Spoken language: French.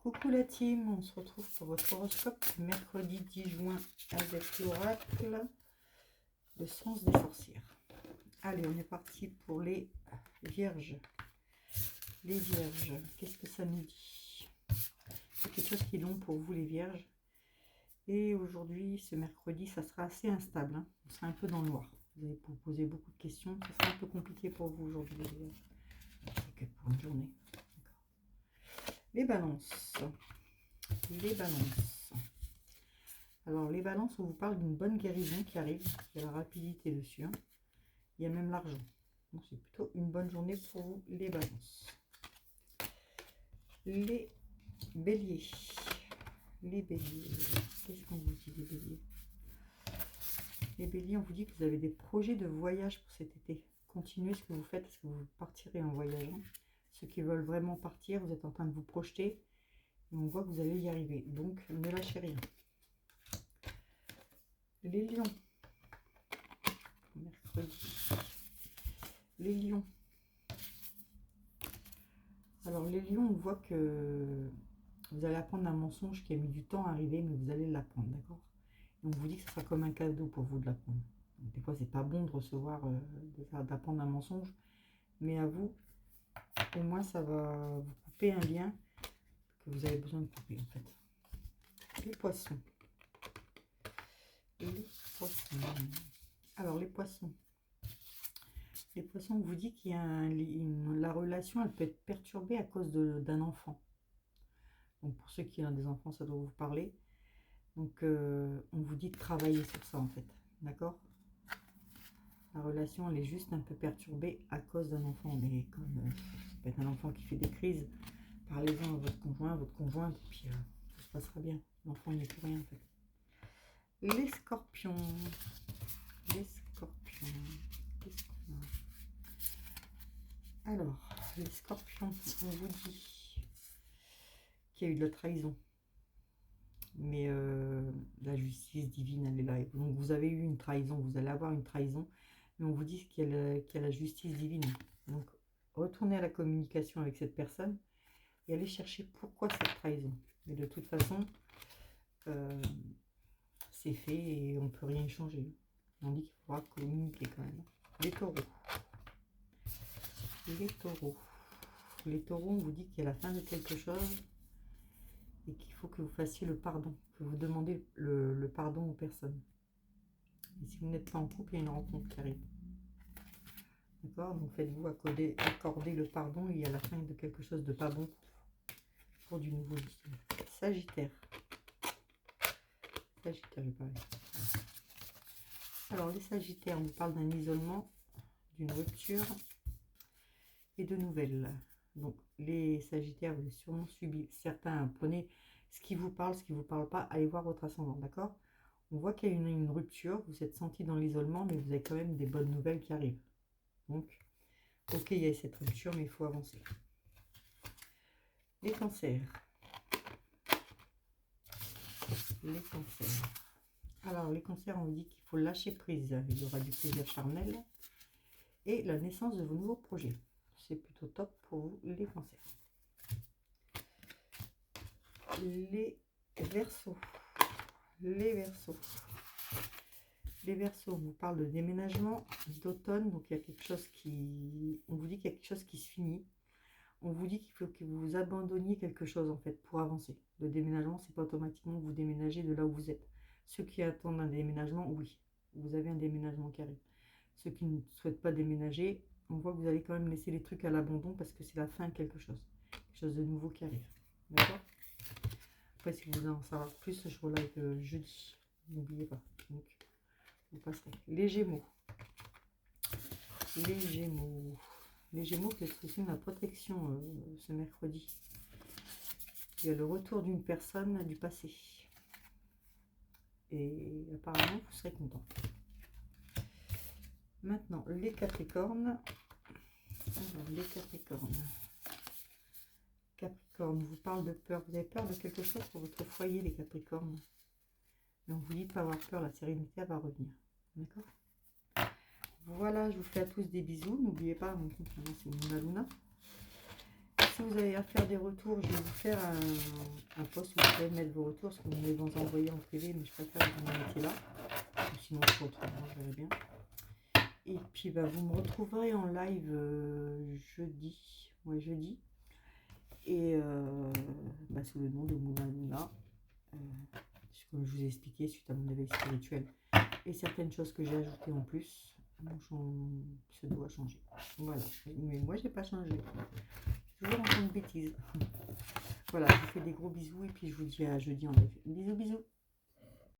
Coucou la team, on se retrouve pour votre horoscope mercredi 10 juin avec l'oracle, le sens des sorcières. Allez, on est parti pour les vierges. Les vierges, qu'est-ce que ça nous dit? C'est quelque chose qui est long pour vous les vierges. Et aujourd'hui, ce mercredi, ça sera assez instable. Hein. On sera un peu dans le noir. Vous allez vous poser beaucoup de questions. Ça sera un peu compliqué pour vous aujourd'hui les vierges. C'est que pour une journée. Les balances. Les balances. Alors, les balances, on vous parle d'une bonne guérison qui arrive. Il y a la rapidité dessus. Hein. Il y a même l'argent. Donc, c'est plutôt une bonne journée pour vous, les balances. Les béliers. Les béliers. Qu'est-ce qu'on vous dit, les béliers? Les béliers, on vous dit que vous avez des projets de voyage pour cet été. Continuez ce que vous faites, parce que vous partirez en voyageant. Ceux qui veulent vraiment partir, vous êtes en train de vous projeter. Et on voit que vous allez y arriver. Donc, ne lâchez rien. Les lions. Mercredi. Les lions. Alors, les lions, on voit que vous allez apprendre un mensonge qui a mis du temps à arriver, mais vous allez l'apprendre, d'accord? Et on vous dit que ce sera comme un cadeau pour vous de l'apprendre. Des fois, c'est pas bon de recevoir, d'apprendre un mensonge, mais à vous, au moins, ça va vous couper un lien que vous avez besoin de couper, en fait. Les poissons. Les poissons. Alors, les poissons. Les poissons, on vous dit qu'il y a la relation, elle peut être perturbée à cause d'un enfant. Donc, pour ceux qui ont des enfants, ça doit vous parler. Donc, on vous dit de travailler sur ça, en fait. D'accord? La relation, elle est juste un peu perturbée à cause d'un enfant. Mais comme ça peut être un enfant qui fait des crises, parlez-en à votre conjointe, et puis tout se passera bien. L'enfant, il n'est plus rien, en fait. Les scorpions. Les scorpions. Qu'est-ce qu'on a? Alors, les scorpions, on vous dit qu'il y a eu de la trahison. Mais la justice divine, elle est là. Donc, vous avez eu une trahison, vous allez avoir une trahison. Mais on vous dit qu'il y a la justice divine. Donc, retournez à la communication avec cette personne et allez chercher pourquoi cette trahison. Mais de toute façon, c'est fait et on ne peut rien changer. On dit qu'il faudra communiquer quand même. Les taureaux. Les taureaux. Les taureaux, on vous dit qu'il y a la fin de quelque chose et qu'il faut que vous fassiez le pardon, que vous demandez le pardon aux personnes. Et si vous n'êtes pas en couple, il y a une rencontre qui arrive. D'accord? Donc faites-vous accorder le pardon, il y a la fin de quelque chose de pas bon pour du nouveau. Sagittaire. Sagittaire, je parle. Alors les Sagittaires, on vous parle d'un isolement, d'une rupture et de nouvelles. Donc les Sagittaires, vous avez sûrement subi certains. Prenez ce qui vous parle, ce qui ne vous parle pas, allez voir votre ascendant, d'accord? On voit qu'il y a une rupture, vous êtes senti dans l'isolement, mais vous avez quand même des bonnes nouvelles qui arrivent. Donc, ok, il y a cette rupture, mais il faut avancer. Les cancers. Les cancers. Alors, les cancers, on vous dit qu'il faut lâcher prise. Il y aura du plaisir charnel et la naissance de vos nouveaux projets. C'est plutôt top pour vous, les cancers. Les Verseaux. Les Verseaux. Les Verseaux, on vous parle de déménagement d'automne. Donc, il y a quelque chose qui... On vous dit qu'il y a quelque chose qui se finit. On vous dit qu'il faut que vous abandonniez quelque chose, en fait, pour avancer. Le déménagement, c'est pas automatiquement que vous déménagez de là où vous êtes. Ceux qui attendent un déménagement, oui, vous avez un déménagement qui arrive. Ceux qui ne souhaitent pas déménager, on voit que vous allez quand même laisser les trucs à l'abandon parce que c'est la fin de quelque chose. Quelque chose de nouveau qui arrive. D'accord? Après, si vous voulez en savoir plus, je vous live jeudi. N'oubliez pas. Donc, vous passerez. Les Gémeaux. Les Gémeaux. Les Gémeaux, c'est aussi la protection ce mercredi. Il y a le retour d'une personne du passé. Et apparemment, vous serez content. Maintenant, les Capricornes. Alors, les Capricornes. Capricorne, vous parle de peur. Vous avez peur de quelque chose pour votre foyer, les Capricornes. Mais on vous dit de ne pas avoir peur, la sérénité va revenir. D'accord? Voilà, je vous fais à tous des bisous. N'oubliez pas, c'est Luna Luna. si vous allez faire des retours, je vais vous faire un post où vous pouvez mettre vos retours, parce que vous me les envoyer en privé, mais je préfère que vous me mettiez là. Sinon, je autrement, je verrai bien. Et puis, bah, vous me retrouverez en live jeudi. Ouais, jeudi. Et bah, sous le nom de Moula Moula. Comme je vous ai expliqué, suite à mon éveil spirituel. Et certaines choses que j'ai ajoutées en plus, ça doit changer. Voilà. Mais moi, j'ai pas changé. Toujours en train de bêtises. Voilà, je vous fais des gros bisous et puis je vous dis à jeudi en live. Bisous, bisous.